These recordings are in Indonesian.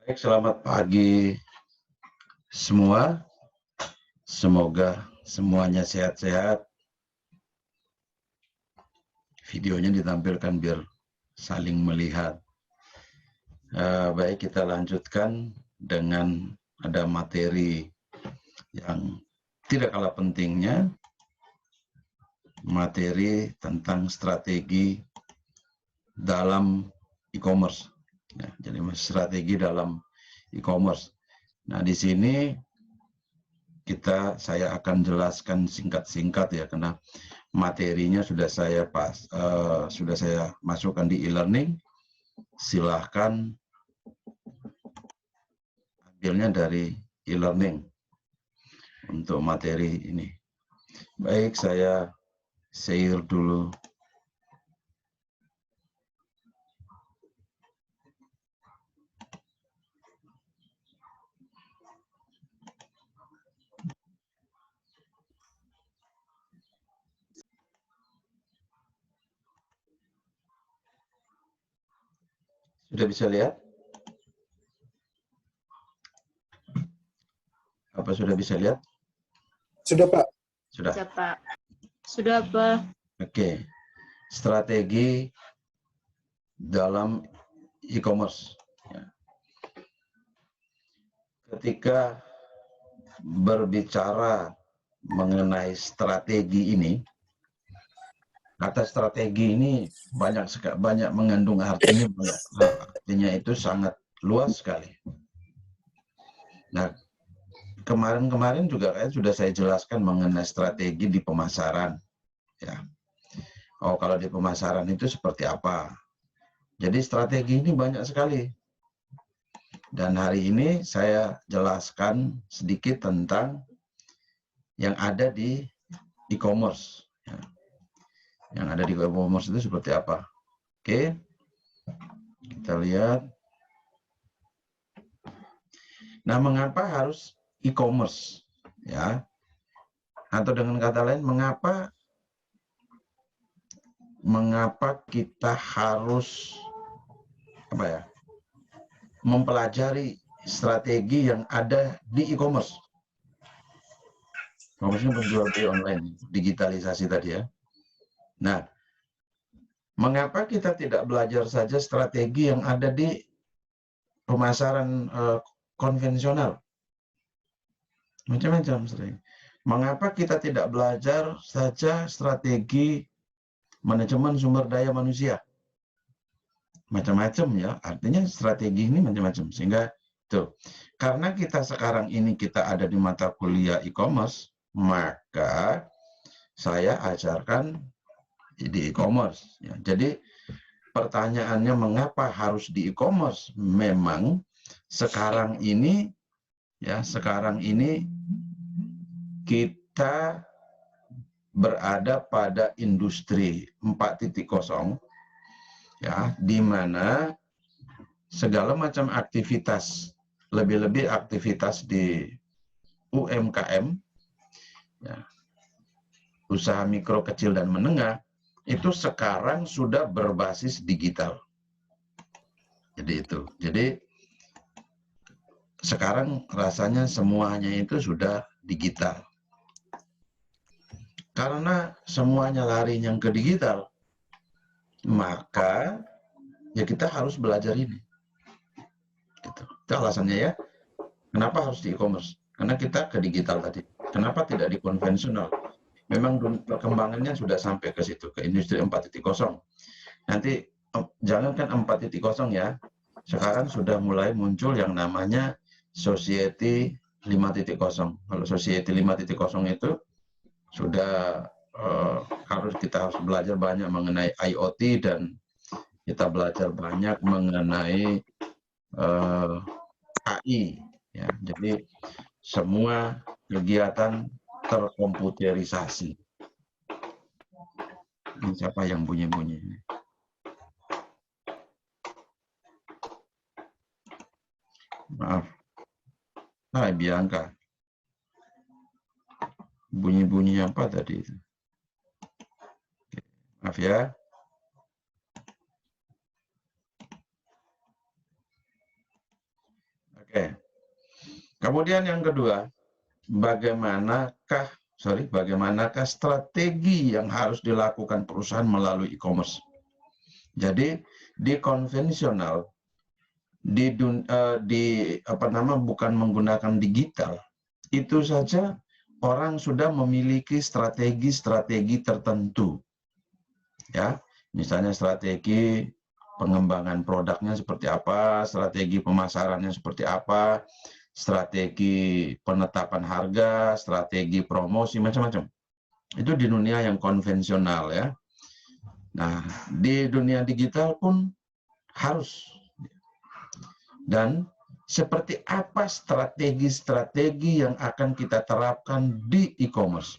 Baik, selamat pagi semua. Semoga semuanya sehat-sehat. Videonya ditampilkan biar saling melihat. Baik, kita lanjutkan dengan ada materi yang tidak kalah pentingnya, materi tentang strategi dalam e-commerce. Ya, jadi strategi dalam e-commerce. Nah, di sini saya akan jelaskan singkat-singkat ya, karena materinya sudah saya masukkan di e-learning. Silahkan ambilnya dari e-learning untuk materi ini. Baik, saya share dulu. Sudah bisa lihat? Apa sudah bisa lihat? Sudah, Pak. Sudah. Sudah, Pak. Sudah, Pak. Oke. Strategi dalam e-commerce. Ketika berbicara mengenai strategi ini, kata strategi ini banyak mengandung artinya, artinya itu sangat luas sekali. Nah, kemarin juga sudah saya jelaskan mengenai strategi di pemasaran. Ya. Oh, kalau di pemasaran itu seperti apa? Jadi strategi ini banyak sekali. Dan hari ini saya jelaskan sedikit tentang yang ada di e-commerce. Ya. Yang ada di e-commerce itu seperti apa? Oke, kita lihat. Nah, mengapa harus e-commerce? Ya, atau dengan kata lain, mengapa kita harus mempelajari strategi yang ada di e-commerce? Maksudnya penjual beli online, digitalisasi tadi ya. Nah, mengapa kita tidak belajar saja strategi yang ada di pemasaran konvensional? Macam-macam strategi. Mengapa kita tidak belajar saja strategi manajemen sumber daya manusia? Macam-macam ya, artinya strategi ini macam-macam. Sehingga tuh, karena kita sekarang ini kita ada di mata kuliah e-commerce, maka saya ajarkan di e-commerce. Ya. Jadi pertanyaannya mengapa harus di e-commerce? Memang sekarang ini kita berada pada industri 4.0 ya, di mana segala macam aktivitas, lebih-lebih aktivitas di UMKM ya, usaha mikro, kecil dan menengah, itu sekarang sudah berbasis digital. Jadi sekarang rasanya semuanya itu sudah digital. Karena semuanya larinya ke digital, maka ya kita harus belajar ini. Gitu. Itu alasannya ya. Kenapa harus di e-commerce? Karena kita ke digital tadi. Kenapa tidak di konvensional? Memang perkembangannya sudah sampai ke situ, ke industri 4.0. Nanti jangankan 4.0 ya, sekarang sudah mulai muncul yang namanya Society 5.0. Kalau Society 5.0 itu sudah kita harus belajar banyak mengenai IoT dan kita belajar banyak mengenai AI. Ya, jadi semua kegiatan terkomputerisasi. Ini siapa yang bunyi-bunyi ini? Maaf. Bianca. Bunyi-bunyi apa tadi itu? Maaf ya. Oke. Kemudian yang kedua, bagaimanakah strategi yang harus dilakukan perusahaan melalui e-commerce? Jadi di konvensional, bukan menggunakan digital, itu saja orang sudah memiliki strategi-strategi tertentu, ya. Misalnya strategi pengembangan produknya seperti apa, strategi pemasarannya seperti apa, strategi penetapan harga, strategi promosi, macam-macam. Itu di dunia yang konvensional, ya. Nah, di dunia digital pun harus. Dan seperti apa strategi-strategi yang akan kita terapkan di e-commerce?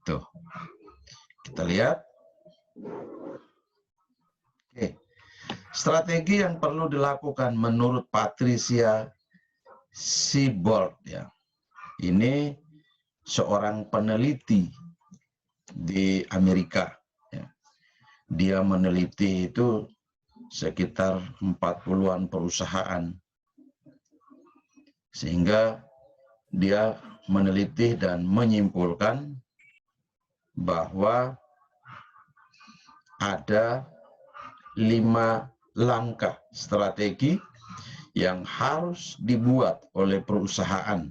Tuh, kita lihat. Oke. Strategi yang perlu dilakukan menurut Patricia Seaborg, ya. Ini seorang peneliti di Amerika, ya. Dia meneliti itu sekitar 40-an perusahaan, sehingga dia meneliti dan menyimpulkan bahwa ada 5 langkah strategi yang harus dibuat oleh perusahaan.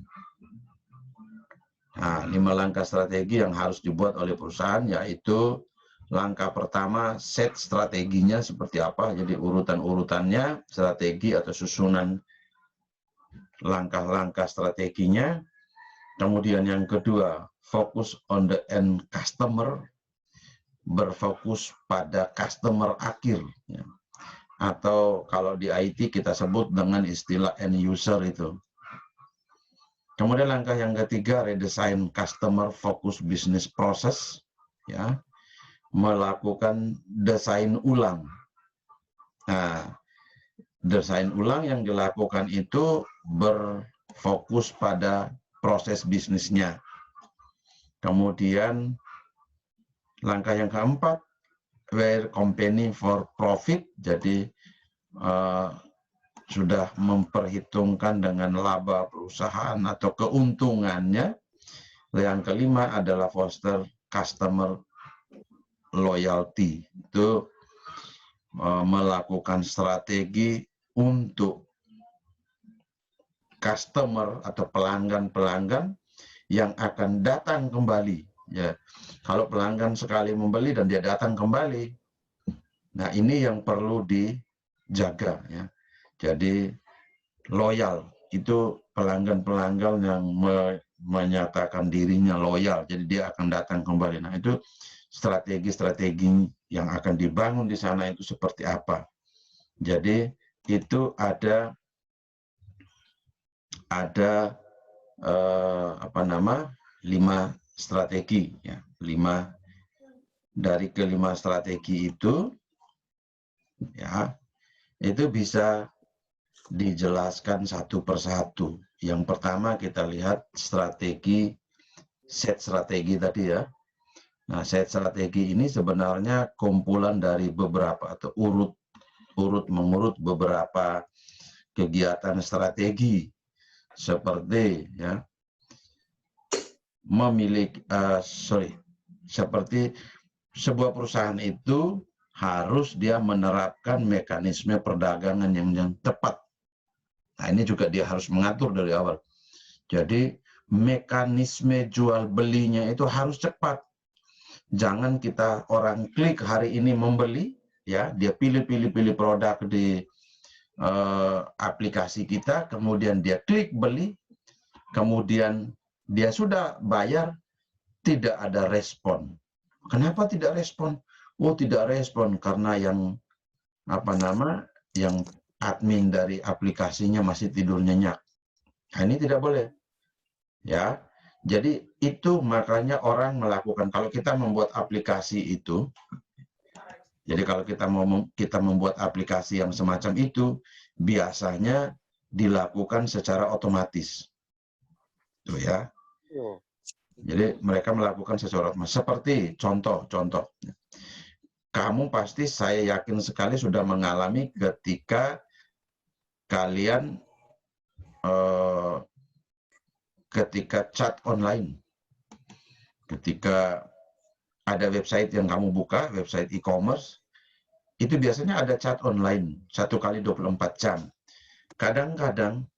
Nah, 5 langkah strategi yang harus dibuat oleh perusahaan, yaitu langkah pertama, set strateginya seperti apa. Jadi urutan-urutannya, strategi atau susunan langkah-langkah strateginya. Kemudian yang kedua, fokus on the end customer, berfokus pada customer akhir, ya. Atau kalau di IT kita sebut dengan istilah end user itu. Kemudian langkah yang ketiga, redesign customer focus business process, ya. Melakukan desain ulang. Nah, desain ulang yang dilakukan itu berfokus pada proses bisnisnya. Kemudian langkah yang keempat, where company for profit, jadi sudah memperhitungkan dengan laba perusahaan atau keuntungannya. Yang kelima adalah foster customer loyalty, itu melakukan strategi untuk customer atau pelanggan-pelanggan yang akan datang kembali, ya. Kalau pelanggan sekali membeli dan dia datang kembali, nah ini yang perlu dijaga, ya. Jadi loyal itu pelanggan-pelanggan yang menyatakan dirinya loyal, jadi dia akan datang kembali. Nah, itu strategi-strategi yang akan dibangun di sana itu seperti apa. Jadi itu ada 5 strategi, ya. 5 dari kelima strategi itu, ya, itu bisa dijelaskan satu persatu. Yang pertama kita lihat strategi, set strategi tadi, ya. Nah, set strategi ini sebenarnya kumpulan dari beberapa atau mengurut beberapa kegiatan strategi, seperti, ya, seperti sebuah perusahaan itu harus dia menerapkan mekanisme perdagangan yang tepat. Nah, ini juga dia harus mengatur dari awal. Jadi mekanisme jual belinya itu harus cepat. Jangan kita orang klik hari ini membeli, ya, dia pilih produk di aplikasi kita, kemudian dia klik beli, kemudian dia sudah bayar, tidak ada respon. Kenapa tidak respon? Oh, tidak respon karena yang admin dari aplikasinya masih tidur nyenyak. Nah, ini tidak boleh, ya. Jadi itu makanya orang melakukan, kalau kita membuat aplikasi itu, jadi kalau kita membuat aplikasi yang semacam itu, biasanya dilakukan secara otomatis. Tuh, ya. Jadi mereka melakukan secara otomatis. Seperti contoh. Kamu pasti, saya yakin sekali sudah mengalami ketika kalian ketika chat online, ketika ada website yang kamu buka, website e-commerce, itu biasanya ada chat online 1 kali 24 jam. Kadang-kadang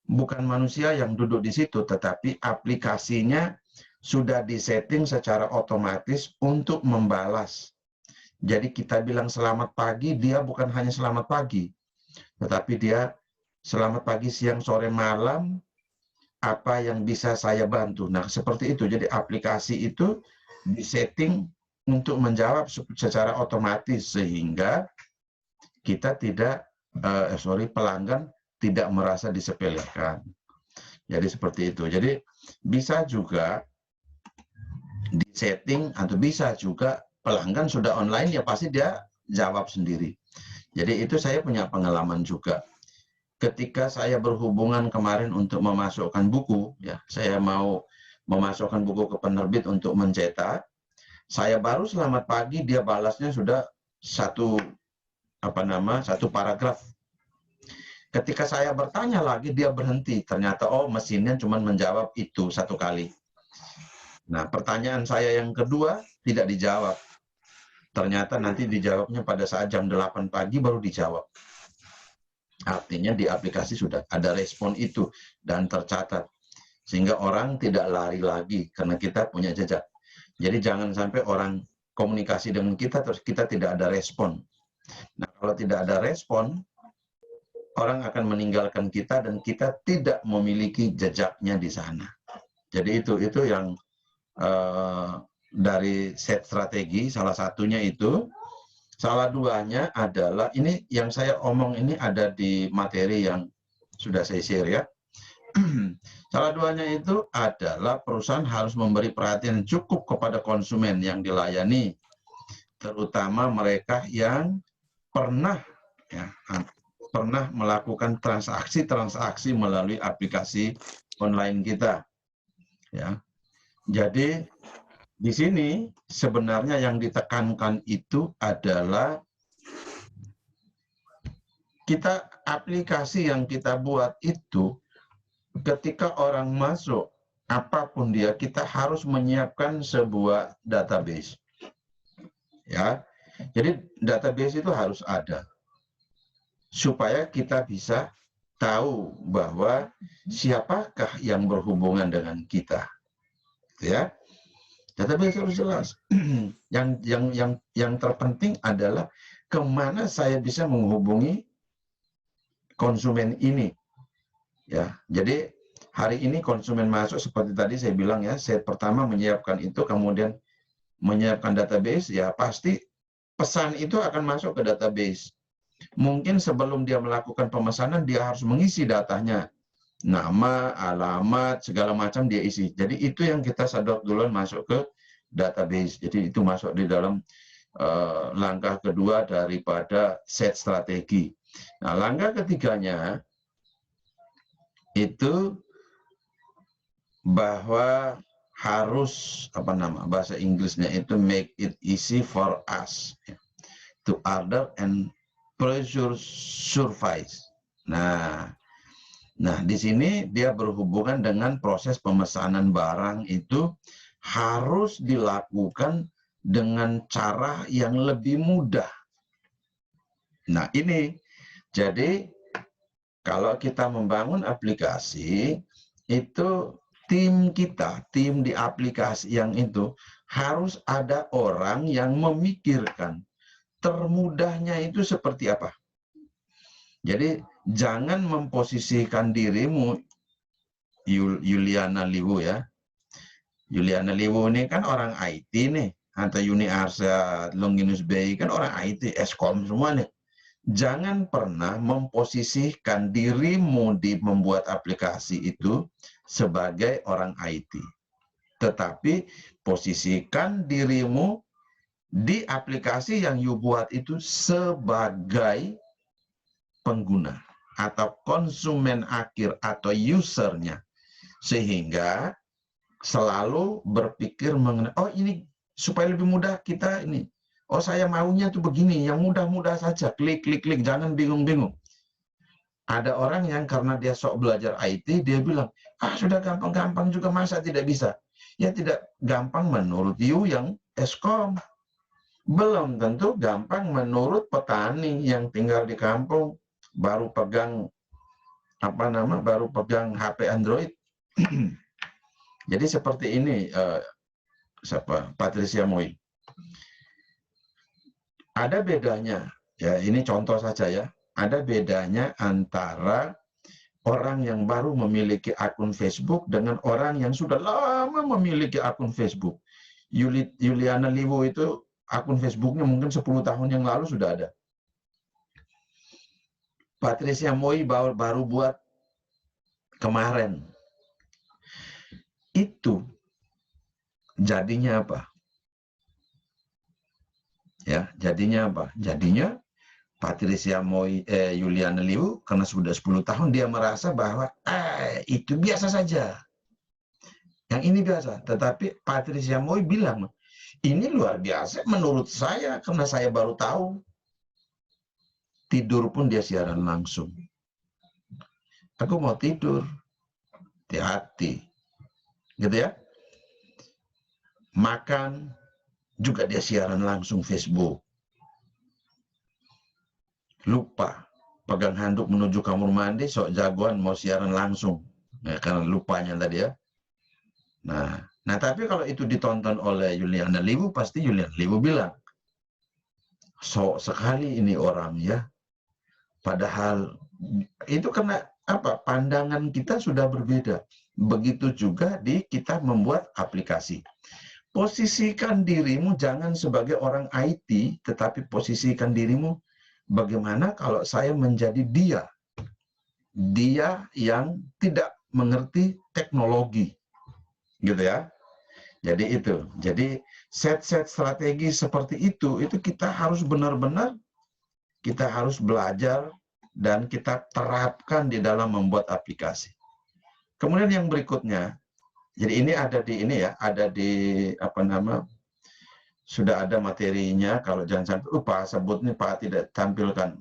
bukan manusia yang duduk di situ, tetapi aplikasinya sudah disetting secara otomatis untuk membalas. Jadi kita bilang selamat pagi, dia bukan hanya selamat pagi, tetapi dia selamat pagi, siang, sore, malam, apa yang bisa saya bantu. Nah, seperti itu. Jadi aplikasi itu disetting untuk menjawab secara otomatis, sehingga kita tidak, pelanggan tidak merasa disepelekan. Jadi seperti itu. Jadi bisa juga disetting, atau bisa juga pelanggan sudah online, ya pasti dia jawab sendiri. Jadi itu saya punya pengalaman juga. Ketika saya berhubungan kemarin untuk memasukkan buku, ya, saya mau memasukkan buku ke penerbit untuk mencetak, saya baru selamat pagi, dia balasnya sudah satu paragraf. Ketika saya bertanya lagi, dia berhenti. Ternyata, oh, mesinnya cuma menjawab itu 1 kali. Nah, pertanyaan saya yang kedua tidak dijawab. Ternyata nanti dijawabnya pada saat jam 8 pagi baru dijawab. Artinya di aplikasi sudah ada respon itu dan tercatat. Sehingga orang tidak lari lagi karena kita punya jejak. Jadi jangan sampai orang komunikasi dengan kita terus kita tidak ada respon. Nah, kalau tidak ada respon, orang akan meninggalkan kita dan kita tidak memiliki jejaknya di sana. Jadi itu yang dari set strategi, salah satunya itu. Salah duanya adalah, ini yang saya omong ini ada di materi yang sudah saya share ya. Salah duanya itu adalah perusahaan harus memberi perhatian cukup kepada konsumen yang dilayani, terutama mereka yang pernah melakukan transaksi melalui aplikasi online kita. Ya. Jadi di sini sebenarnya yang ditekankan itu adalah aplikasi yang kita buat itu, ketika orang masuk, apapun dia, kita harus menyiapkan sebuah database. Ya, jadi database itu harus ada supaya kita bisa tahu bahwa siapakah yang berhubungan dengan kita. Ya. Database harus jelas. Yang terpenting adalah kemana saya bisa menghubungi konsumen ini. Ya, jadi hari ini konsumen masuk seperti tadi saya bilang ya, set pertama menyiapkan itu, kemudian menyiapkan database, ya pasti pesan itu akan masuk ke database. Mungkin sebelum dia melakukan pemesanan dia harus mengisi datanya. Nama, alamat, segala macam dia isi. Jadi itu yang kita sadar duluan masuk ke database. Jadi itu masuk di dalam langkah kedua daripada set strategi. Nah, langkah ketiganya itu bahwa harus bahasa Inggrisnya itu make it easy for us to order and pressure surface. Nah, di sini dia berhubungan dengan proses pemesanan barang itu harus dilakukan dengan cara yang lebih mudah. Nah, ini jadi kalau kita membangun aplikasi itu tim di aplikasi yang itu harus ada orang yang memikirkan termudahnya itu seperti apa. Jadi jangan memposisikan dirimu, Yuliana Liwu ya. Yuliana Liwu ini kan orang IT nih, atau Uni Arsa, Longinus Bay kan orang IT, Eskom semua nih. Jangan pernah memposisikan dirimu di membuat aplikasi itu sebagai orang IT. Tetapi posisikan dirimu di aplikasi yang you buat itu sebagai pengguna atau konsumen akhir atau usernya, sehingga selalu berpikir mengenai, oh ini supaya lebih mudah kita ini, oh saya maunya tuh begini, yang mudah-mudah saja, klik, jangan bingung-bingung. Ada orang yang karena dia sok belajar IT, dia bilang, sudah gampang-gampang juga, masa tidak bisa? Ya tidak gampang menurut you yang Eskom. Belum tentu gampang menurut petani yang tinggal di kampung, baru pegang HP Android. Jadi seperti ini, Patricia Moi. Ada bedanya, ya ini contoh saja ya, ada bedanya antara orang yang baru memiliki akun Facebook dengan orang yang sudah lama memiliki akun Facebook. Yuliana Liwo itu akun Facebooknya mungkin 10 tahun yang lalu sudah ada. Patricia Moi baru buat kemarin. Itu jadinya apa? Ya, jadinya apa? Jadinya Patricia Moi, Yuliana Liu, karena sudah 10 tahun dia merasa bahwa itu biasa saja. Yang ini biasa. Tetapi Patricia Moi bilang, ini luar biasa menurut saya karena saya baru tahu. Tidur pun dia siaran langsung. Aku mau tidur. Hati-hati. Gitu ya. Makan juga dia siaran langsung Facebook. Lupa pegang handuk menuju kamar mandi, sok jagoan mau siaran langsung, ya, karena lupanya tadi ya. Nah tapi kalau itu ditonton oleh Yuliana Liu, pasti Yuliana Liu bilang, sok sekali ini orang ya. Padahal itu karena apa? Pandangan kita sudah berbeda. Begitu juga kita membuat aplikasi. Posisikan dirimu jangan sebagai orang IT, tetapi posisikan dirimu bagaimana kalau saya menjadi dia yang tidak mengerti teknologi, gitu ya. Jadi itu, jadi set strategi seperti itu kita harus benar-benar, kita harus belajar dan kita terapkan di dalam membuat aplikasi. Kemudian yang berikutnya, jadi ini ada di ada di sudah ada materinya. Kalau jangan sampai Pak sebut nih, Pak tidak tampilkan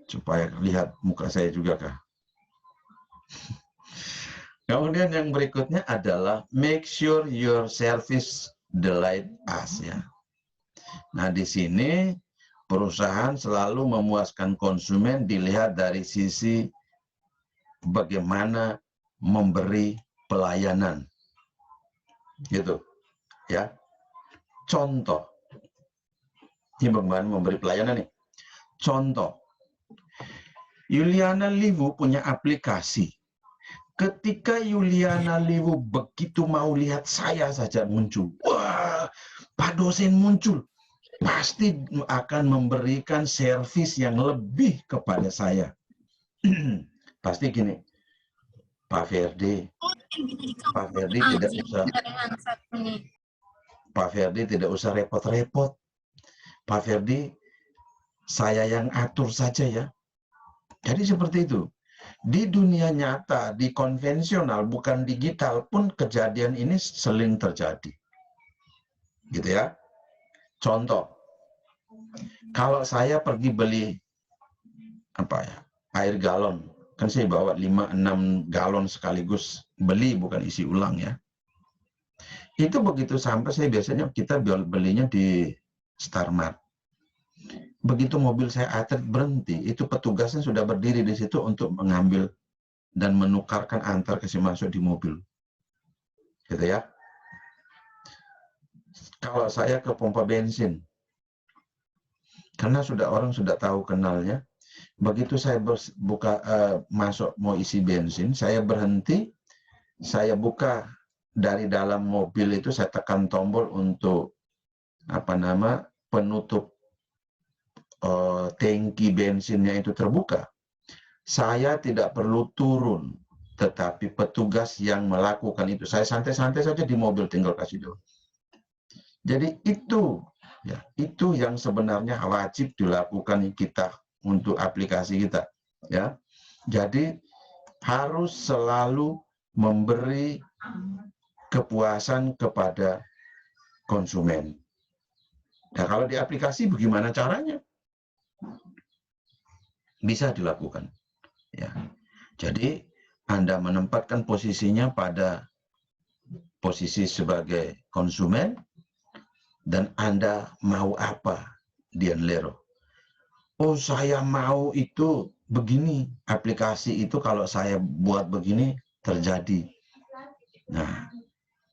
supaya lihat muka saya juga kah. Kemudian yang berikutnya adalah make sure your service delight us ya. Nah di sini perusahaan selalu memuaskan konsumen dilihat dari sisi bagaimana memberi pelayanan, gitu ya. Contoh, ini bagaimana memberi pelayanan nih. Contoh, Yuliana Liu punya aplikasi. Ketika Yuliana Liu begitu mau lihat saya saja muncul, wah, Pak dosen muncul, pasti akan memberikan servis yang lebih kepada saya. Pasti gini, Pak Ferdi tidak usah repot-repot. Pak Ferdi, saya yang atur saja ya. Jadi seperti itu. Di dunia nyata, di konvensional, bukan digital pun kejadian ini sering terjadi. Gitu ya. Contoh, kalau saya pergi beli air galon, kan saya bawa 5-6 galon sekaligus beli, bukan isi ulang ya. Itu begitu sampai kita belinya di Starmart. Begitu mobil saya atlet berhenti, itu petugasnya sudah berdiri di situ untuk mengambil dan menukarkan antar kasih masuk di mobil. Gitu ya. Kalau saya ke pompa bensin, karena orang sudah tahu kenalnya, begitu saya masuk mau isi bensin, saya berhenti, saya buka dari dalam mobil itu, saya tekan tombol untuk penutup tangki bensinnya itu terbuka. Saya tidak perlu turun, tetapi petugas yang melakukan itu. Saya santai-santai saja di mobil, tinggal kasih dulu. Jadi itu yang sebenarnya wajib dilakukan kita untuk aplikasi kita ya. Jadi harus selalu memberi kepuasan kepada konsumen. Nah, kalau di aplikasi bagaimana caranya? Bisa dilakukan. Ya. Jadi Anda menempatkan posisinya pada posisi sebagai konsumen, dan Anda mau apa, Dian Lero? Oh, saya mau itu begini, aplikasi itu kalau saya buat begini terjadi. Nah,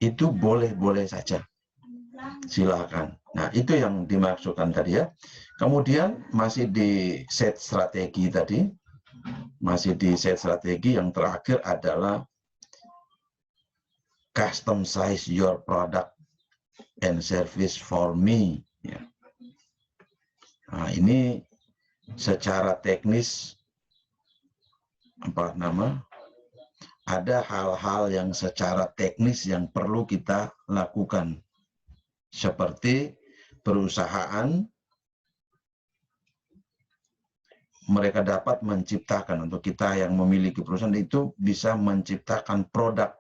itu boleh-boleh saja. Silakan. Nah, itu yang dimaksudkan tadi ya. Kemudian masih di set strategi tadi. Masih di set strategi yang terakhir adalah custom size your product and service for me. Ya. Nah, ini secara teknis ada hal-hal yang secara teknis yang perlu kita lakukan, seperti perusahaan mereka dapat menciptakan, untuk kita yang memiliki perusahaan itu bisa menciptakan produk,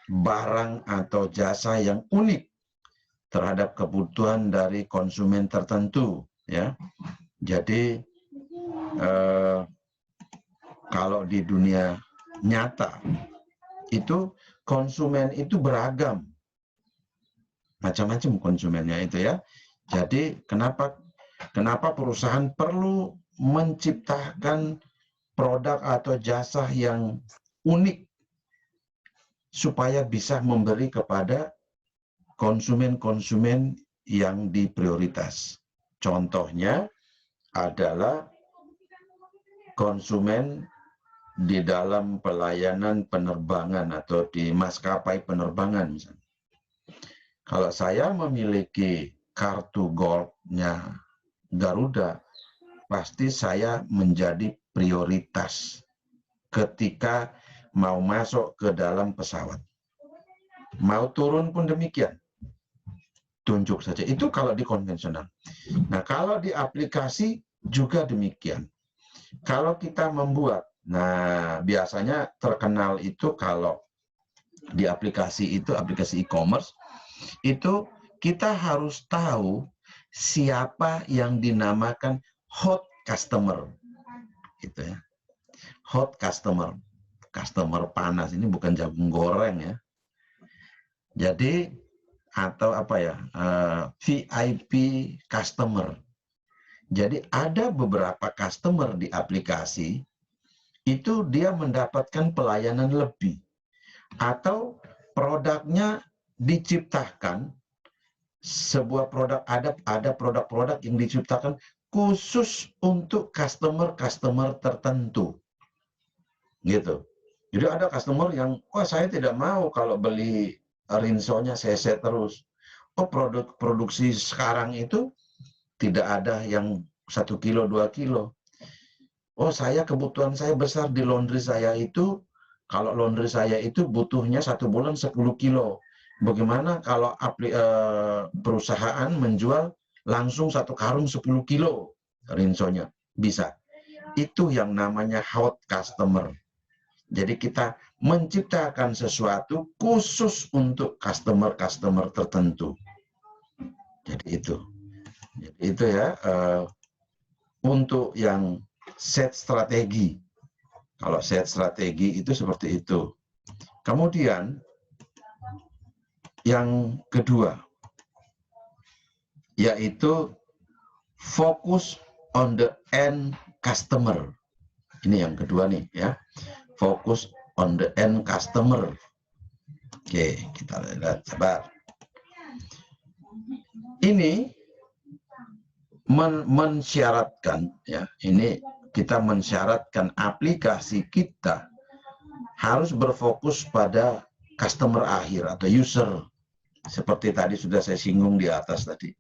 barang atau jasa yang unik terhadap kebutuhan dari konsumen tertentu, ya. Jadi kalau di dunia nyata itu konsumen itu beragam, macam-macam konsumennya itu ya. Jadi kenapa perusahaan perlu menciptakan produk atau jasa yang unik supaya bisa memberi kepada konsumen-konsumen yang diprioritas. Contohnya adalah konsumen di dalam pelayanan penerbangan atau di maskapai penerbangan misalnya. Kalau saya memiliki kartu Gold-nya Garuda, pasti saya menjadi prioritas ketika mau masuk ke dalam pesawat. Mau turun pun demikian. Tunjuk saja. Itu kalau di konvensional. Nah, kalau di aplikasi juga demikian. Kalau kita membuat, nah biasanya terkenal itu kalau di aplikasi itu, aplikasi e-commerce, itu kita harus tahu siapa yang dinamakan hot customer. Gitu ya. Hot customer. Customer panas, ini bukan jagung goreng ya. Jadi, atau apa ya, VIP customer. Jadi ada beberapa customer di aplikasi itu dia mendapatkan pelayanan lebih, atau produknya diciptakan sebuah produk, ada produk-produk yang diciptakan khusus untuk customer tertentu, gitu. Jadi ada customer yang, wah saya tidak mau kalau beli rinsonya CC terus. Oh, produk produksi sekarang itu tidak ada yang 1 kilo, 2 kilo. Oh, kebutuhan saya besar di laundry saya itu, kalau laundry saya itu butuhnya 1 bulan 10 kilo. Bagaimana kalau perusahaan menjual langsung 1 karung 10 kilo rinsonya? Bisa. Itu yang namanya hot customer. Jadi kita menciptakan sesuatu khusus untuk customer tertentu. Jadi itu ya, untuk yang set strategi. Kalau set strategi itu seperti itu. Kemudian yang kedua, yaitu fokus on the end customer. Ini yang kedua nih ya. Fokus on the end customer. Oke, kita lihat, sabar. Ini mensyaratkan ya, ini kita mensyaratkan aplikasi kita harus berfokus pada customer akhir atau user, seperti tadi sudah saya singgung di atas tadi.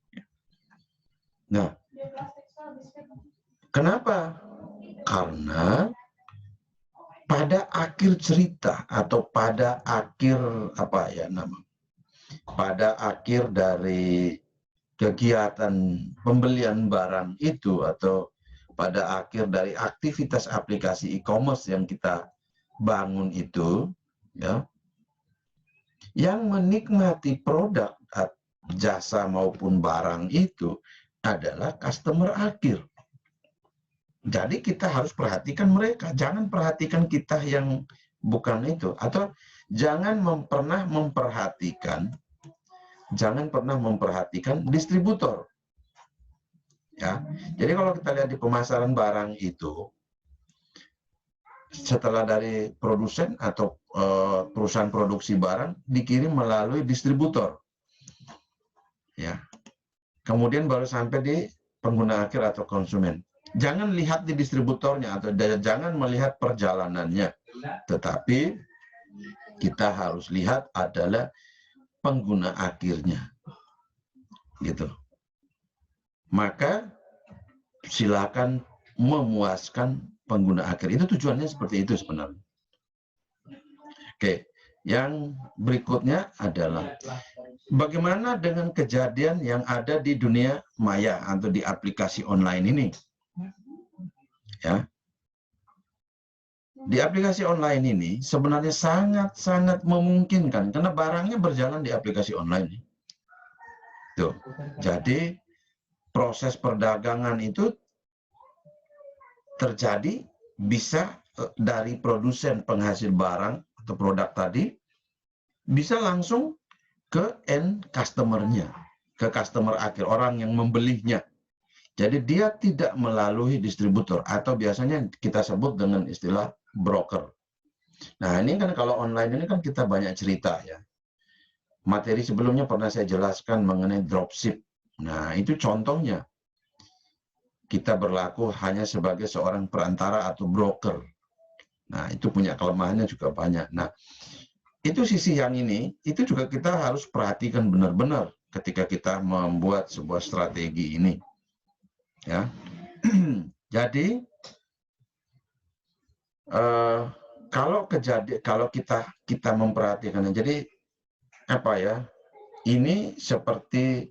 Nah, kenapa? Karena pada akhir cerita atau pada akhir pada akhir dari kegiatan pembelian barang itu, atau pada akhir dari aktivitas aplikasi e-commerce yang kita bangun itu, ya, yang menikmati produk, jasa maupun barang itu adalah customer akhir. Jadi kita harus perhatikan mereka, jangan perhatikan kita yang bukan itu, atau jangan pernah memperhatikan distributor. Ya, jadi kalau kita lihat di pemasaran barang itu, setelah dari produsen atau perusahaan produksi barang dikirim melalui distributor, ya, kemudian baru sampai di pengguna akhir atau konsumen. Jangan lihat di distributornya atau jangan melihat perjalanannya, tetapi kita harus lihat adalah pengguna akhirnya, gitu. Maka silakan memuaskan pengguna akhir. Itu tujuannya seperti itu sebenarnya. Oke, yang berikutnya adalah bagaimana dengan kejadian yang ada di dunia maya atau di aplikasi online ini. Ya. Di aplikasi online ini sebenarnya sangat-sangat memungkinkan karena barangnya berjalan di aplikasi online. Tuh. Jadi proses perdagangan itu terjadi bisa dari produsen penghasil barang atau produk tadi bisa langsung ke end customer-nya, ke customer akhir, orang yang membelinya. Jadi dia tidak melalui distributor atau biasanya kita sebut dengan istilah broker. Nah, ini kan kalau online ini kan kita banyak cerita ya. Materi sebelumnya pernah saya jelaskan mengenai dropship. Nah, itu contohnya. Kita berlaku hanya sebagai seorang perantara atau broker. Nah, itu punya kelemahannya juga banyak. Nah, itu sisi yang ini, itu juga kita harus perhatikan benar-benar ketika kita membuat sebuah strategi ini. Ya, jadi kalau kita memperhatikannya, jadi apa ya? Ini seperti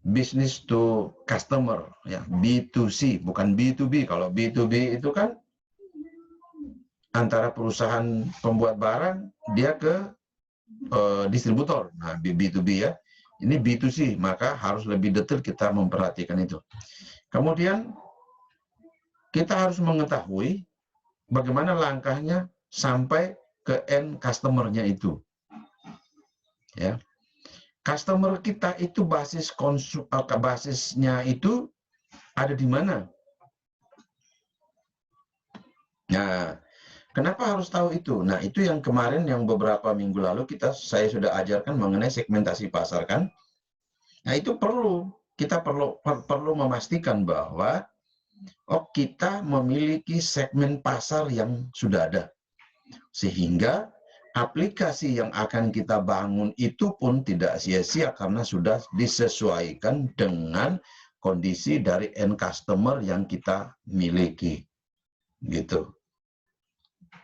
business to customer, ya, B2C, bukan B2B. Kalau B2B itu kan antara perusahaan pembuat barang, dia ke distributor. Nah, B2B ya. Ini B2C, maka harus lebih detail kita memperhatikan itu. Kemudian, kita harus mengetahui bagaimana langkahnya sampai ke end customer-nya itu. Ya. Customer kita itu basisnya itu ada di mana? Nah, kenapa harus tahu itu? Nah, itu yang kemarin yang beberapa minggu lalu saya sudah ajarkan mengenai segmentasi pasar kan. Nah, itu kita perlu memastikan bahwa kita memiliki segmen pasar yang sudah ada. Sehingga aplikasi yang akan kita bangun itu pun tidak sia-sia karena sudah disesuaikan dengan kondisi dari end customer yang kita miliki. Gitu.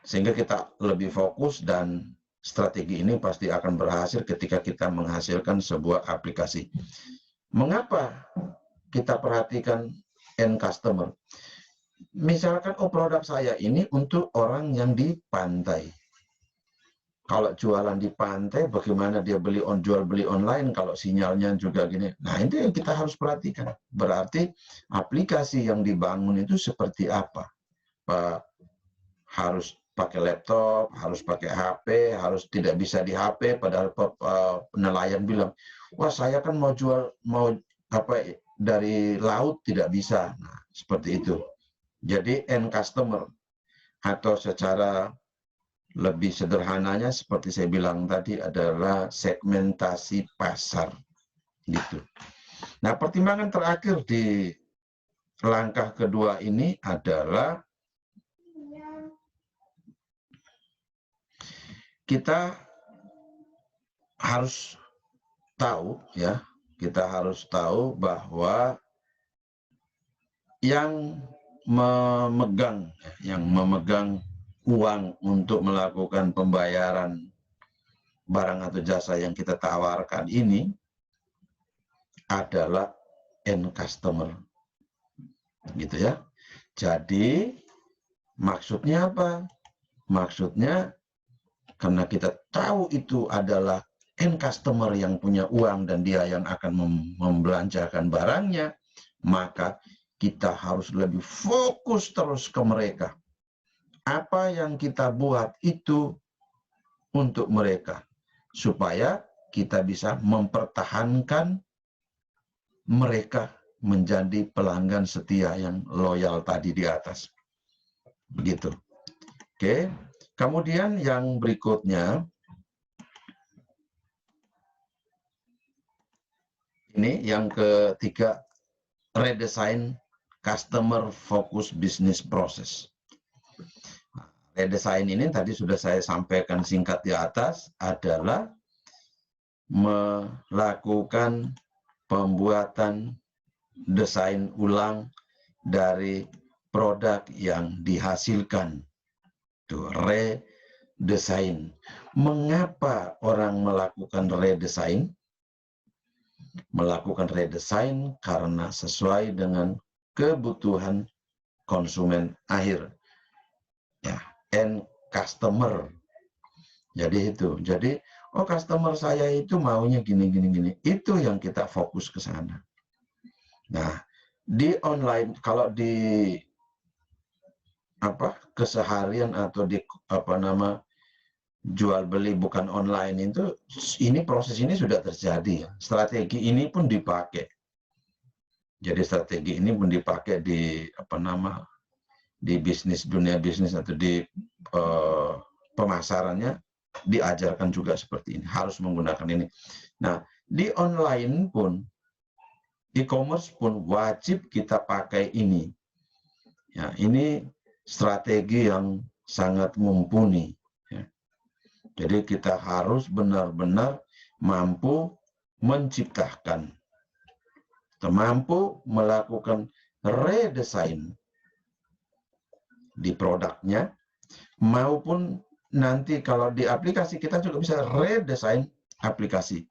Sehingga kita lebih fokus dan strategi ini pasti akan berhasil ketika kita menghasilkan sebuah aplikasi. Mengapa kita perhatikan end customer? Misalkan produk saya ini untuk orang yang di pantai. Kalau jualan di pantai, bagaimana dia jual beli online kalau sinyalnya juga gini. Nah, itu yang kita harus perhatikan. Berarti aplikasi yang dibangun itu seperti apa? Harus pakai laptop, harus pakai HP, harus tidak bisa di HP. Padahal nelayan bilang, wah saya kan mau jual dari laut tidak bisa. Nah, seperti itu. Jadi end customer atau secara lebih sederhananya seperti saya bilang tadi adalah segmentasi pasar gitu. Nah, pertimbangan terakhir di langkah kedua ini adalah kita harus tahu ya, kita harus tahu bahwa yang memegang uang untuk melakukan pembayaran barang atau jasa yang kita tawarkan ini adalah end customer. Gitu ya. Jadi maksudnya apa? Maksudnya karena kita tahu itu adalah end customer yang punya uang dan dia yang akan membelanjakan barangnya, maka kita harus lebih fokus terus ke mereka. Apa yang kita buat itu untuk mereka, supaya kita bisa mempertahankan mereka menjadi pelanggan setia yang loyal tadi di atas. Begitu. Oke. Kemudian yang berikutnya, ini yang ketiga, redesign customer focus business process. Redesign ini tadi sudah saya sampaikan singkat di atas, adalah melakukan pembuatan desain ulang dari produk yang dihasilkan. Itu redesign. Mengapa orang melakukan redesign? Melakukan redesign karena sesuai dengan kebutuhan konsumen akhir, ya, end customer. Jadi itu. Jadi, oh, customer saya itu maunya gini. Itu yang kita fokus ke sana. Nah, di online, kalau di keseharian atau di jual beli bukan online itu, ini proses ini sudah terjadi. Strategi ini pun dipakai. Jadi strategi ini pun dipakai di di bisnis, dunia bisnis atau di pemasarannya diajarkan juga seperti ini, harus menggunakan ini. Nah, di online pun, e-commerce pun wajib kita pakai ini. Ya, ini strategi yang sangat mumpuni. Ya. Jadi kita harus benar-benar mampu menciptakan, mampu melakukan redesign di produknya, maupun nanti kalau di aplikasi kita juga bisa redesign aplikasi.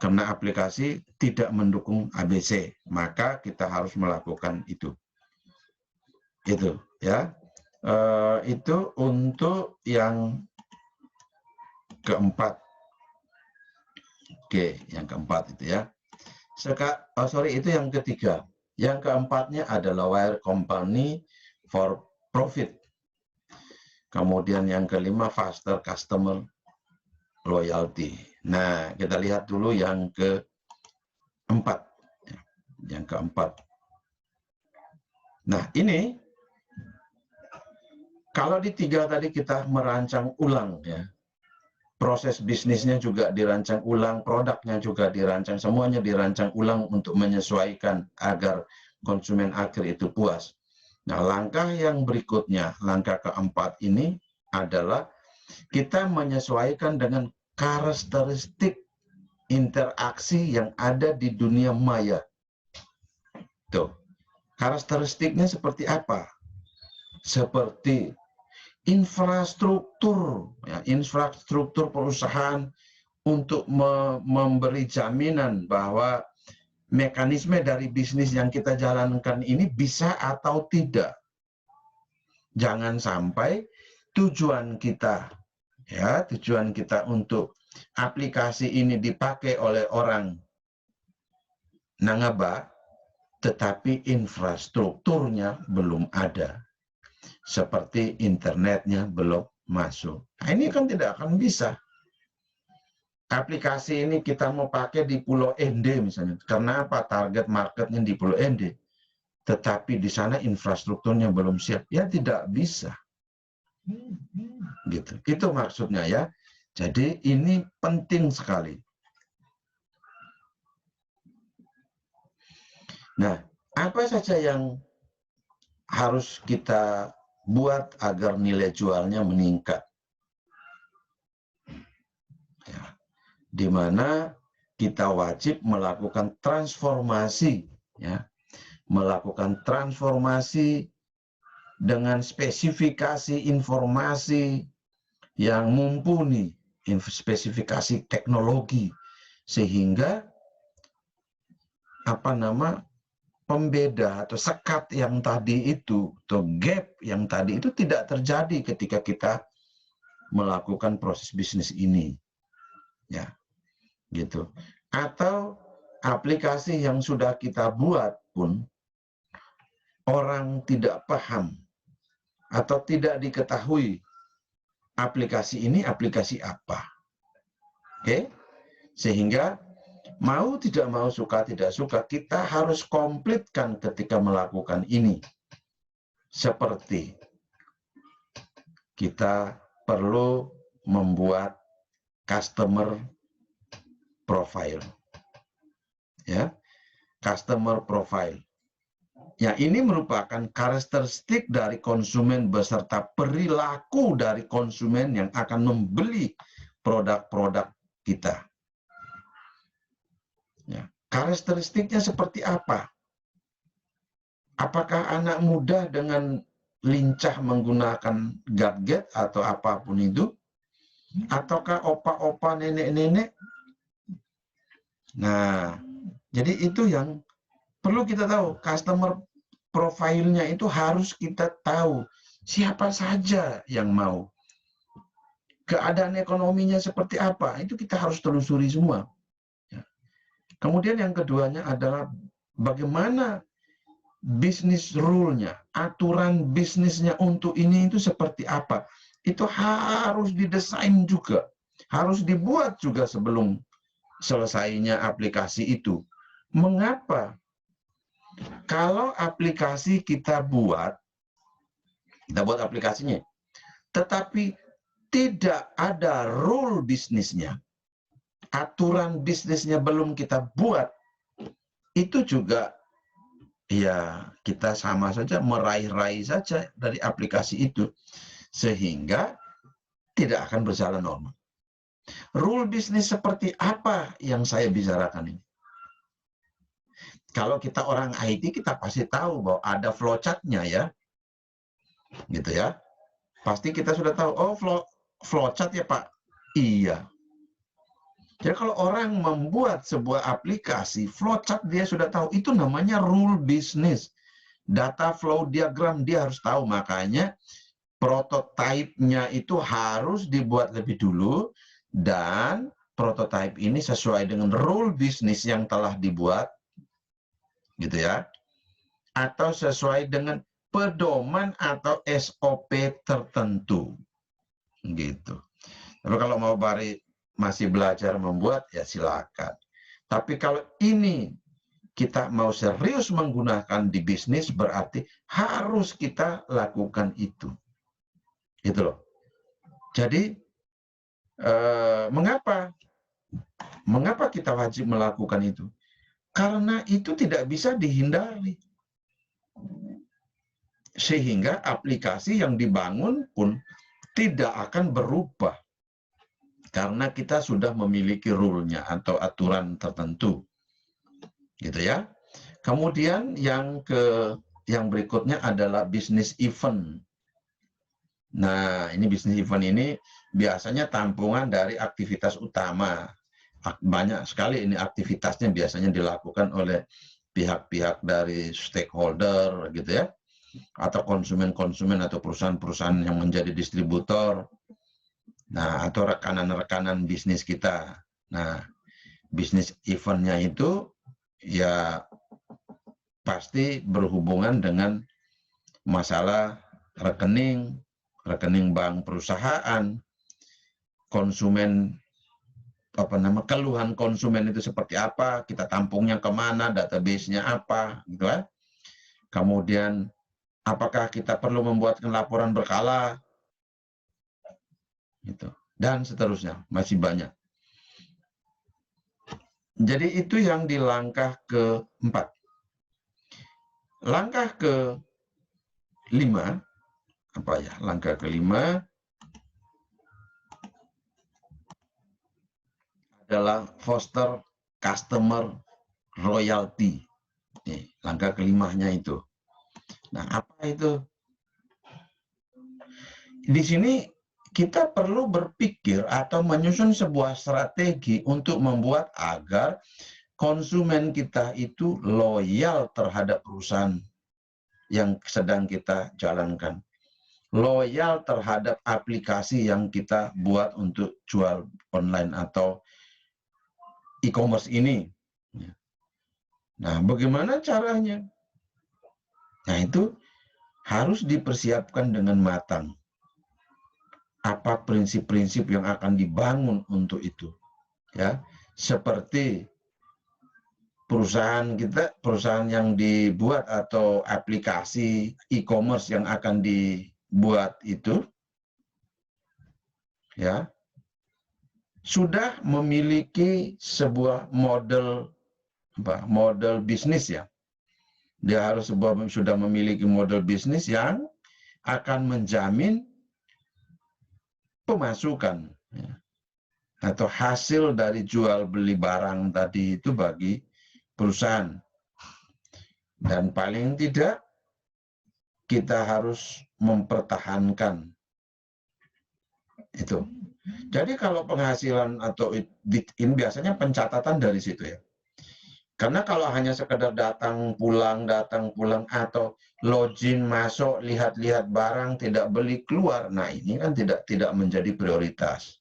Karena aplikasi tidak mendukung ABC, maka kita harus melakukan itu. Itu ya. Itu untuk yang keempat. Oke, yang keempat itu ya. Itu yang ketiga. Yang keempatnya adalah wire company for profit. Kemudian yang kelima, faster customer loyalty. Nah, kita lihat dulu yang keempat. Yang keempat. Nah, ini kalau di tiga tadi kita merancang ulang, ya, proses bisnisnya juga dirancang ulang, produknya juga dirancang, semuanya dirancang ulang untuk menyesuaikan agar konsumen akhir itu puas. Nah, langkah yang berikutnya, langkah keempat ini adalah kita menyesuaikan dengan karakteristik interaksi yang ada di dunia maya. Tuh, karakteristiknya seperti apa? Seperti infrastruktur, ya, infrastruktur perusahaan untuk memberi jaminan bahwa mekanisme dari bisnis yang kita jalankan ini bisa atau tidak. Jangan sampai tujuan kita, ya, tujuan kita untuk aplikasi ini dipakai oleh orang Nangaba, tetapi infrastrukturnya belum ada. Seperti internetnya belum masuk. Nah, ini kan tidak akan bisa. Aplikasi ini kita mau pakai di Pulau Ende misalnya. Karena apa? Target marketnya di Pulau Ende. Tetapi di sana infrastrukturnya belum siap. Ya tidak bisa. Gitu. Itu maksudnya ya. Jadi ini penting sekali. Nah, apa saja yang harus kita buat agar nilai jualnya meningkat? Ya, di mana kita wajib melakukan transformasi, ya, melakukan transformasi dengan spesifikasi informasi yang mumpuni, spesifikasi teknologi, sehingga pembeda atau sekat yang tadi itu, atau gap yang tadi itu tidak terjadi ketika kita melakukan proses bisnis ini, ya, gitu. Atau aplikasi yang sudah kita buat pun orang tidak paham atau tidak diketahui aplikasi ini aplikasi apa. Oke? Sehingga mau tidak mau, suka tidak suka, kita harus komplitkan ketika melakukan ini. Seperti kita perlu membuat customer profile. Ya, customer profile. Ya, ini merupakan karakteristik dari konsumen beserta perilaku dari konsumen yang akan membeli produk-produk kita. Ya, karakteristiknya seperti apa? Apakah anak muda dengan lincah menggunakan gadget atau apapun itu? Ataukah opa-opa, nenek-nenek? Nah, jadi itu yang perlu kita tahu. Customer profilnya itu harus kita tahu siapa saja yang mau. Keadaan ekonominya seperti apa, itu kita harus telusuri semua. Kemudian yang keduanya adalah bagaimana bisnis rule-nya, aturan bisnisnya untuk ini itu seperti apa. Itu harus didesain juga, harus dibuat juga sebelum selesainya aplikasi itu. Mengapa? Kalau aplikasi kita buat aplikasinya, tetapi tidak ada rule bisnisnya, aturan bisnisnya belum kita buat, itu juga ya kita sama saja meraih-raih saja dari aplikasi itu, sehingga tidak akan berjalan normal. Rule bisnis seperti apa yang saya bicarakan ini? Kalau kita orang IT, kita pasti tahu bahwa ada flowchart-nya ya, gitu ya. Pasti kita sudah tahu, oh flowchart ya Pak. Iya. Jadi kalau orang membuat sebuah aplikasi, flowchart dia sudah tahu, itu namanya rule business. Data flow diagram dia harus tahu, makanya prototipe-nya itu harus dibuat lebih dulu, dan prototipe ini sesuai dengan rule bisnis yang telah dibuat, gitu ya, atau sesuai dengan pedoman atau SOP tertentu, gitu. Tapi kalau mau masih belajar membuat, ya silakan. Tapi kalau ini kita mau serius menggunakan di bisnis, berarti harus kita lakukan itu. Gitu loh. Jadi, mengapa kita wajib melakukan itu? Karena itu tidak bisa dihindari. Sehingga aplikasi yang dibangun pun tidak akan berubah. Karena kita sudah memiliki rule-nya atau aturan tertentu. Gitu ya. Kemudian yang berikutnya adalah bisnis event. Nah, ini bisnis event ini biasanya tampungan dari aktivitas utama. Banyak sekali ini aktivitasnya biasanya dilakukan oleh pihak-pihak dari stakeholder gitu ya, atau konsumen-konsumen atau perusahaan-perusahaan yang menjadi distributor, nah atau rekanan-rekanan bisnis kita. Nah, bisnis eventnya itu ya pasti berhubungan dengan masalah rekening bank perusahaan, konsumen, keluhan konsumen itu seperti apa, kita tampungnya kemana, database-nya apa, gitu ya. Kemudian, apakah kita perlu membuatkan laporan berkala, gitu, dan seterusnya, masih banyak. Jadi itu yang di langkah keempat. Langkah kelima, langkah kelima adalah foster customer royalty. Nih, langkah kelimanya itu. Nah, apa itu? Di sini kita perlu berpikir atau menyusun sebuah strategi untuk membuat agar konsumen kita itu loyal terhadap perusahaan yang sedang kita jalankan. Loyal terhadap aplikasi yang kita buat untuk jual online atau e-commerce ini. Nah, bagaimana caranya? Nah, itu harus dipersiapkan dengan matang. Apa prinsip-prinsip yang akan dibangun untuk itu, ya, seperti perusahaan kita, perusahaan yang dibuat atau aplikasi e-commerce yang akan dibuat itu, ya, sudah memiliki sebuah model bisnis, ya. Dia harus sudah memiliki model bisnis yang akan menjamin pemasukan, ya, atau hasil dari jual beli barang tadi itu bagi perusahaan. Dan paling tidak kita harus mempertahankan itu. Jadi kalau penghasilan atau ini biasanya pencatatan dari situ, ya. Karena kalau hanya sekedar datang pulang atau login masuk lihat-lihat barang tidak beli keluar, nah ini kan tidak menjadi prioritas,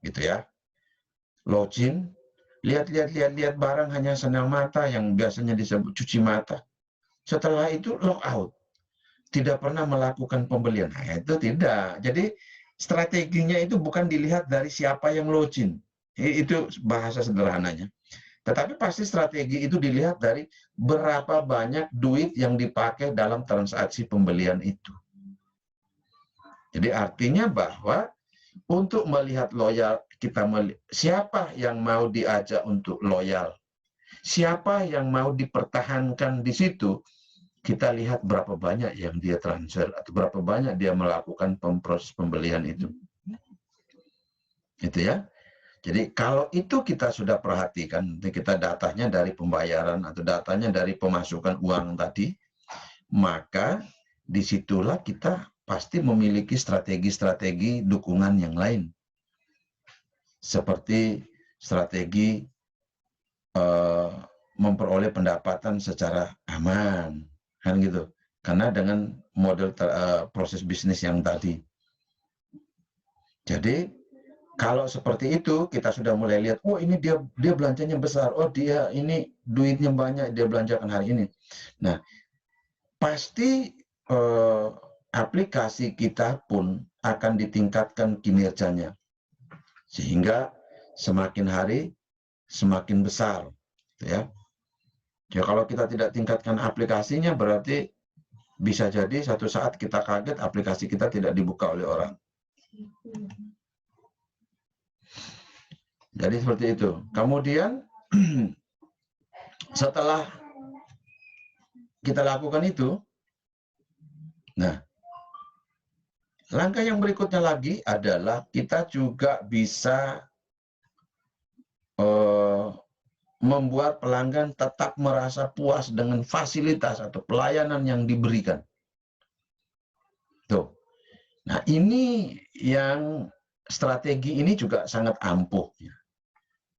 gitu ya. Login lihat barang hanya senang mata yang biasanya disebut cuci mata. Setelah itu log out, tidak pernah melakukan pembelian. Nah, itu tidak. Jadi strateginya itu bukan dilihat dari siapa yang login. Itu bahasa sederhananya. Tetapi pasti strategi itu dilihat dari berapa banyak duit yang dipakai dalam transaksi pembelian itu. Jadi artinya bahwa untuk melihat loyal, siapa yang mau diajak untuk loyal, siapa yang mau dipertahankan di situ, kita lihat berapa banyak yang dia transfer atau berapa banyak dia melakukan proses pembelian itu. Gitu ya. Jadi kalau itu kita sudah perhatikan, kita datanya dari pembayaran atau datanya dari pemasukan uang tadi, maka disitulah kita pasti memiliki strategi-strategi dukungan yang lain. Seperti strategi memperoleh pendapatan secara aman, kan gitu. Karena dengan model proses bisnis yang tadi. Jadi kalau seperti itu, kita sudah mulai lihat, oh ini dia belanjanya besar, oh dia ini duitnya banyak, dia belanjakan hari ini. Nah, pasti aplikasi kita pun akan ditingkatkan kinerjanya. Sehingga semakin hari, semakin besar. Ya. Ya, kalau kita tidak tingkatkan aplikasinya, berarti bisa jadi satu saat kita kaget, aplikasi kita tidak dibuka oleh orang. Jadi seperti itu. Kemudian setelah kita lakukan itu, nah langkah yang berikutnya lagi adalah kita juga bisa membuat pelanggan tetap merasa puas dengan fasilitas atau pelayanan yang diberikan. Tuh. Nah ini yang strategi ini juga sangat ampuh.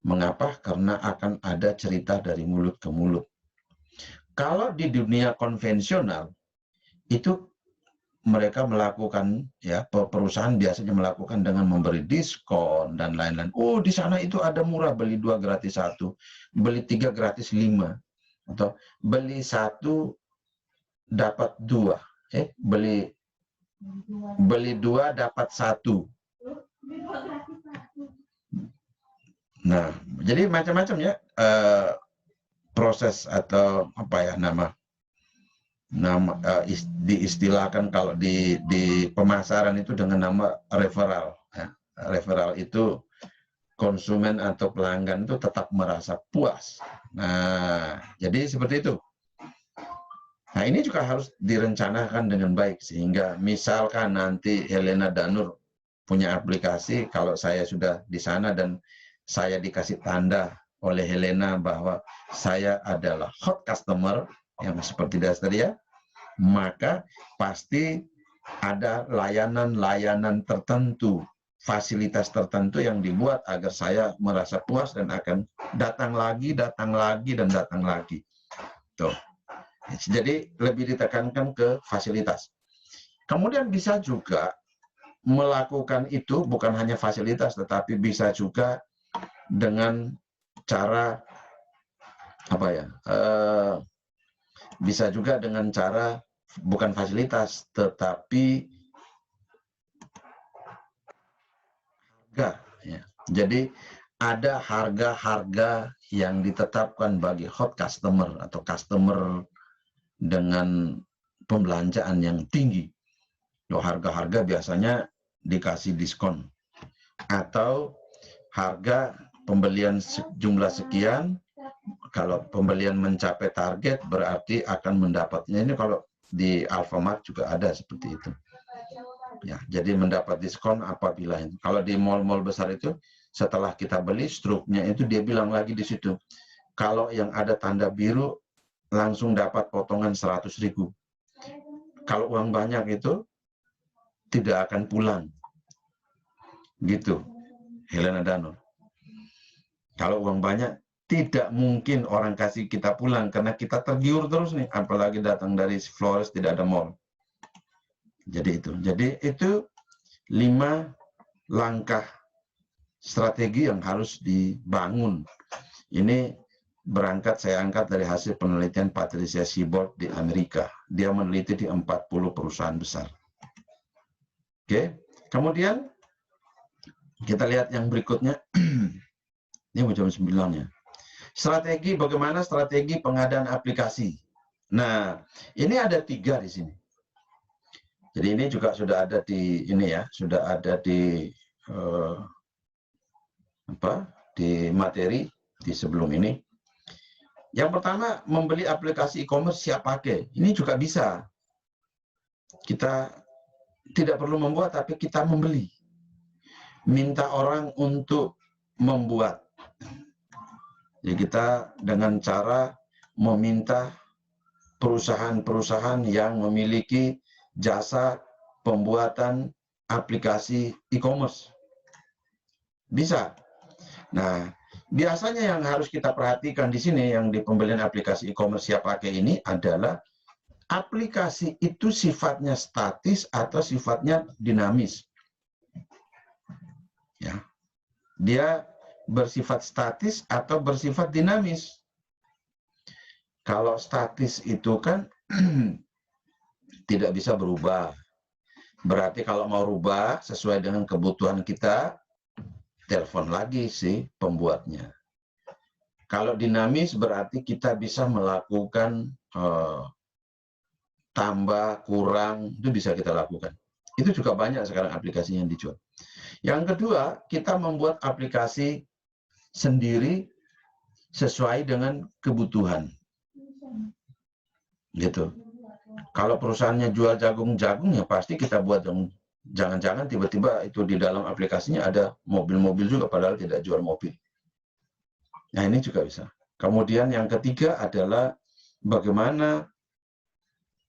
Mengapa? Karena akan ada cerita dari mulut ke mulut. Kalau di dunia konvensional, itu mereka melakukan, ya, perusahaan biasanya melakukan dengan memberi diskon dan lain-lain. Oh, di sana itu ada murah, beli 2 gratis 1, beli 3 gratis 5, atau beli 1 dapat 2, beli 2 dapat 1. Nah, jadi macam-macam ya proses atau apa ya nama diistilahkan kalau di pemasaran itu dengan nama referral. Ya. Referral itu konsumen atau pelanggan itu tetap merasa puas. Nah, jadi seperti itu. Nah, ini juga harus direncanakan dengan baik sehingga misalkan nanti Helena Danur punya aplikasi, kalau saya sudah di sana dan saya dikasih tanda oleh Helena bahwa saya adalah hot customer, yang seperti tadi ya, maka pasti ada layanan-layanan tertentu, fasilitas tertentu yang dibuat agar saya merasa puas dan akan datang lagi, dan datang lagi. Tuh. Jadi lebih ditekankan ke fasilitas. Kemudian bisa juga melakukan itu bukan hanya fasilitas, tetapi bisa juga dengan cara apa ya? Bisa juga dengan cara bukan fasilitas, tetapi harga. Ya. Jadi ada harga-harga yang ditetapkan bagi hot customer atau customer dengan pembelanjaan yang tinggi. Harga-harga biasanya dikasih diskon. Atau harga pembelian jumlah sekian, kalau pembelian mencapai target berarti akan mendapatnya. Ini kalau di Alfamart juga ada seperti itu. Ya, jadi mendapat diskon apabila ini. Kalau di mall-mall besar itu setelah kita beli struknya itu dia bilang lagi di situ, kalau yang ada tanda biru langsung dapat potongan 100.000. Kalau uang banyak itu tidak akan pulang. Gitu, Helena Danur. Kalau uang banyak, tidak mungkin orang kasih kita pulang, karena kita tergiur terus nih, apalagi datang dari Flores, tidak ada mall. Jadi itu 5 langkah strategi yang harus dibangun. Ini berangkat, saya angkat dari hasil penelitian Patricia Seaborg di Amerika. Dia meneliti di 40 perusahaan besar. Oke, kemudian kita lihat yang berikutnya. Ini jam 9-nya. Strategi, bagaimana strategi pengadaan aplikasi. Nah, ini ada 3 di sini. Jadi ini juga sudah ada di ini ya, sudah ada di di materi di sebelum ini. Yang pertama, membeli aplikasi e-commerce siap pakai. Ini juga bisa. Kita tidak perlu membuat, tapi kita membeli. Minta orang untuk membuat. Jadi kita dengan cara meminta perusahaan-perusahaan yang memiliki jasa pembuatan aplikasi e-commerce. Bisa. Nah, biasanya yang harus kita perhatikan di sini yang di pembelian aplikasi e-commerce siap pakai ini adalah aplikasi itu sifatnya statis atau sifatnya dinamis. Ya. Dia bersifat statis atau bersifat dinamis. Kalau statis itu kan tidak bisa berubah. Berarti kalau mau rubah sesuai dengan kebutuhan kita, telepon lagi si pembuatnya. Kalau dinamis berarti kita bisa melakukan tambah, kurang, itu bisa kita lakukan. Itu juga banyak sekarang aplikasi yang dijual. Yang kedua, kita membuat aplikasi sendiri sesuai dengan kebutuhan. Gitu. Kalau perusahaannya jual jagung-jagung, ya pasti kita buat dong. Jangan-jangan tiba-tiba itu di dalam aplikasinya ada mobil-mobil juga, padahal tidak jual mobil. Nah, ini juga bisa. Kemudian yang ketiga adalah bagaimana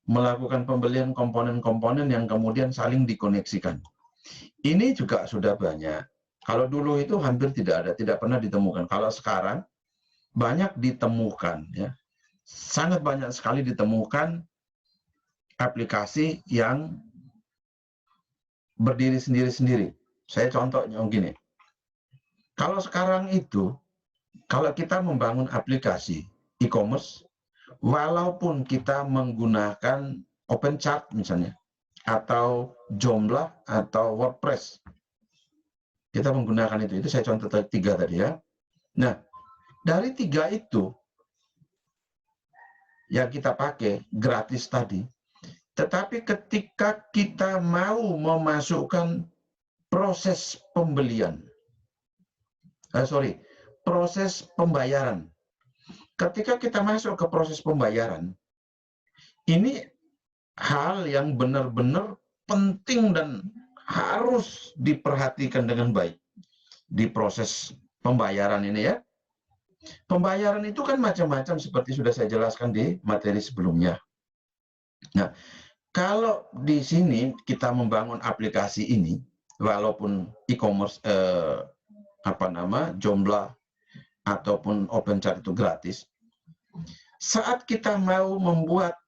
melakukan pembelian komponen-komponen yang kemudian saling dikoneksikan. Ini juga sudah banyak. Kalau dulu itu hampir tidak ada, tidak pernah ditemukan. Kalau sekarang banyak ditemukan, ya, sangat banyak sekali ditemukan aplikasi yang berdiri sendiri-sendiri. Saya contohnya gini. Kalau sekarang itu, kalau kita membangun aplikasi e-commerce, walaupun kita menggunakan OpenChart misalnya, atau Joomla, atau WordPress, kita menggunakan itu saya contoh 3 tadi ya. Nah, dari 3 itu yang kita pakai gratis tadi, tetapi ketika kita mau memasukkan proses pembelian, proses pembayaran, ketika kita masuk ke proses pembayaran, ini hal yang benar-benar penting dan harus diperhatikan dengan baik di proses pembayaran ini ya. Pembayaran itu kan macam-macam seperti sudah saya jelaskan di materi sebelumnya. Nah, kalau di sini kita membangun aplikasi ini, walaupun e-commerce Joomla ataupun OpenChart itu gratis, saat kita mau membuat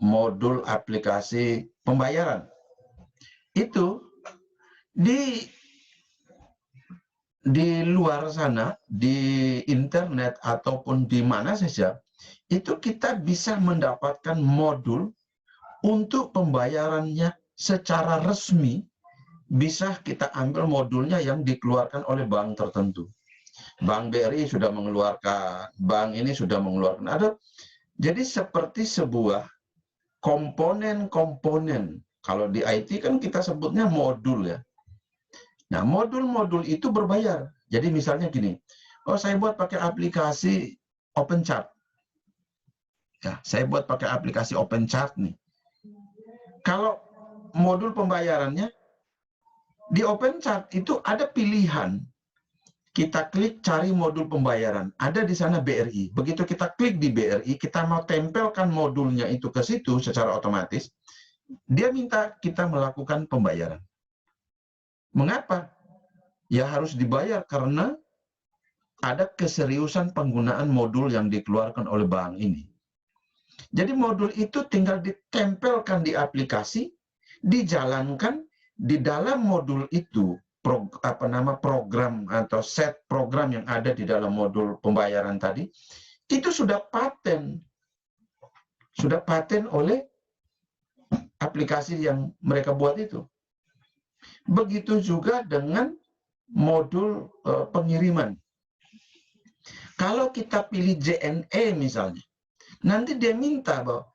modul aplikasi pembayaran, itu di luar sana, di internet ataupun di mana saja, itu kita bisa mendapatkan modul untuk pembayarannya secara resmi. Bisa kita ambil modulnya yang dikeluarkan oleh bank tertentu. Bank BRI sudah mengeluarkan, bank ini sudah mengeluarkan. Jadi seperti sebuah komponen-komponen. Kalau di IT kan kita sebutnya modul ya. Nah, modul-modul itu berbayar. Jadi misalnya gini, oh saya buat pakai aplikasi OpenChart. Ya, saya buat pakai aplikasi OpenChart nih. Kalau modul pembayarannya di OpenChart itu ada pilihan. Kita klik cari modul pembayaran. Ada di sana BRI. Begitu kita klik di BRI, kita mau tempelkan modulnya itu ke situ secara otomatis, dia minta kita melakukan pembayaran. Mengapa? Ya harus dibayar karena ada keseriusan penggunaan modul yang dikeluarkan oleh bank ini. Jadi modul itu tinggal ditempelkan di aplikasi, dijalankan di dalam modul itu, program atau set program yang ada di dalam modul pembayaran tadi, itu sudah paten oleh aplikasi yang mereka buat itu. Begitu juga dengan modul pengiriman. Kalau kita pilih JNE misalnya, nanti dia minta bahwa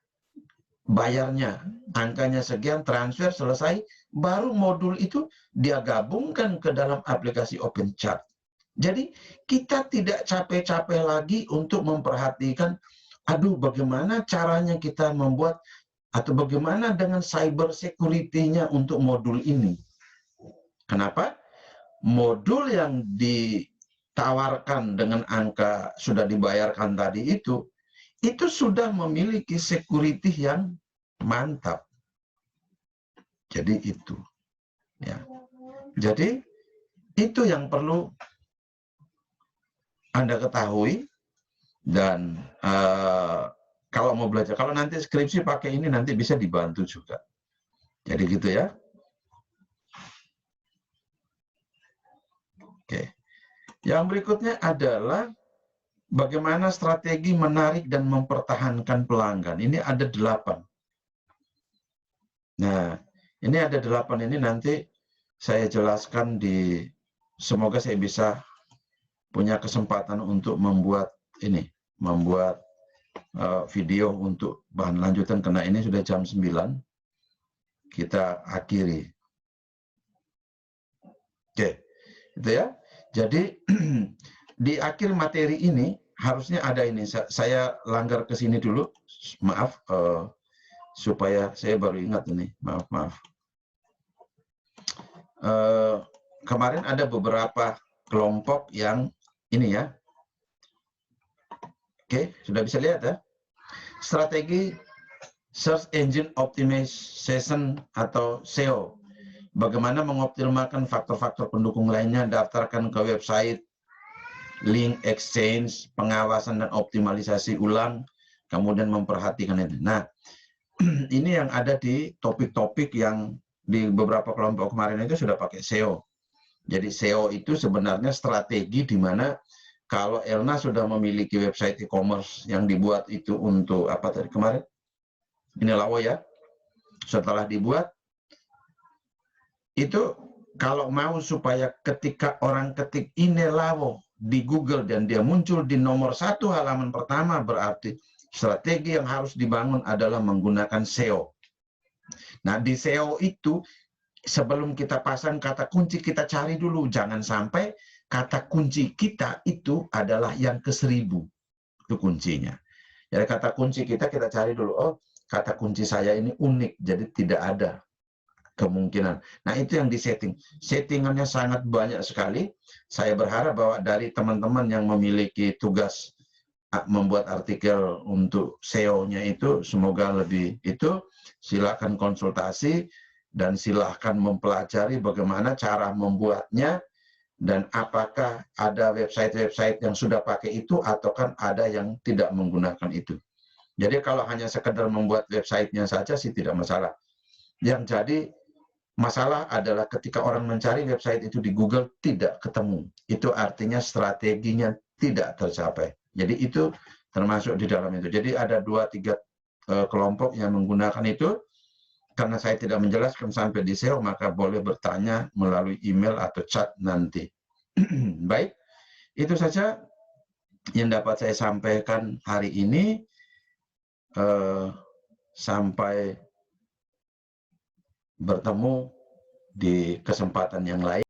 bayarnya, angkanya sekian, transfer, selesai, baru modul itu dia gabungkan ke dalam aplikasi OpenChart. Jadi kita tidak capek-capek lagi untuk memperhatikan, aduh bagaimana caranya kita membuat, atau bagaimana dengan cyber security-nya untuk modul ini. Kenapa? Modul yang ditawarkan dengan angka sudah dibayarkan tadi itu sudah memiliki security yang mantap. Jadi itu, ya. Jadi itu yang perlu Anda ketahui, dan kalau mau belajar, kalau nanti skripsi pakai ini nanti bisa dibantu juga. Jadi gitu ya. Oke. Yang berikutnya adalah bagaimana strategi menarik dan mempertahankan pelanggan. Ini ada 8. Nah, ini ada 8 ini nanti saya jelaskan semoga saya bisa punya kesempatan untuk membuat video untuk bahan lanjutan, karena ini sudah jam 9. Kita akhiri. Oke, itu ya. Jadi di akhir materi ini harusnya ada ini. Saya langgar ke sini dulu, maaf, supaya saya baru ingat ini. Maaf. Kemarin ada beberapa kelompok yang ini ya. Oke, sudah bisa lihat ya. Strategi Search Engine Optimization atau SEO. Bagaimana mengoptimalkan faktor-faktor pendukung lainnya, daftarkan ke website, link exchange, pengawasan dan optimalisasi ulang, kemudian memperhatikan itu. Nah, ini yang ada di topik-topik yang di beberapa kelompok kemarin itu sudah pakai SEO. Jadi SEO itu sebenarnya strategi di mana kalau Elna sudah memiliki website e-commerce yang dibuat itu untuk apa tadi kemarin? Ini Lawo ya. Setelah dibuat, itu kalau mau supaya ketika orang ketik ini Lawo di Google dan dia muncul di nomor 1 halaman pertama, berarti strategi yang harus dibangun adalah menggunakan SEO. Nah, di SEO itu sebelum kita pasang kata kunci, kita cari dulu. Jangan sampai kata kunci kita itu adalah yang ke-1000. Itu kuncinya. Jadi kata kunci kita cari dulu. Oh, kata kunci saya ini unik, jadi tidak ada kemungkinan. Nah, itu yang disetting. Settingannya sangat banyak sekali. Saya berharap bahwa dari teman-teman yang memiliki tugas membuat artikel untuk SEO-nya itu, semoga lebih itu, silakan konsultasi dan silakan mempelajari bagaimana cara membuatnya, dan apakah ada website-website yang sudah pakai itu atau kan ada yang tidak menggunakan itu. Jadi kalau hanya sekedar membuat websitenya saja sih tidak masalah. Yang jadi Masalah adalah ketika orang mencari website itu di Google tidak ketemu. Itu artinya strateginya tidak tercapai. Jadi itu termasuk di dalam itu. Jadi ada 2-3 kelompok yang menggunakan itu. Karena saya tidak menjelaskan sampai di SEO, maka boleh bertanya melalui email atau chat nanti. Baik, itu saja yang dapat saya sampaikan hari ini. Sampai bertemu di kesempatan yang lain.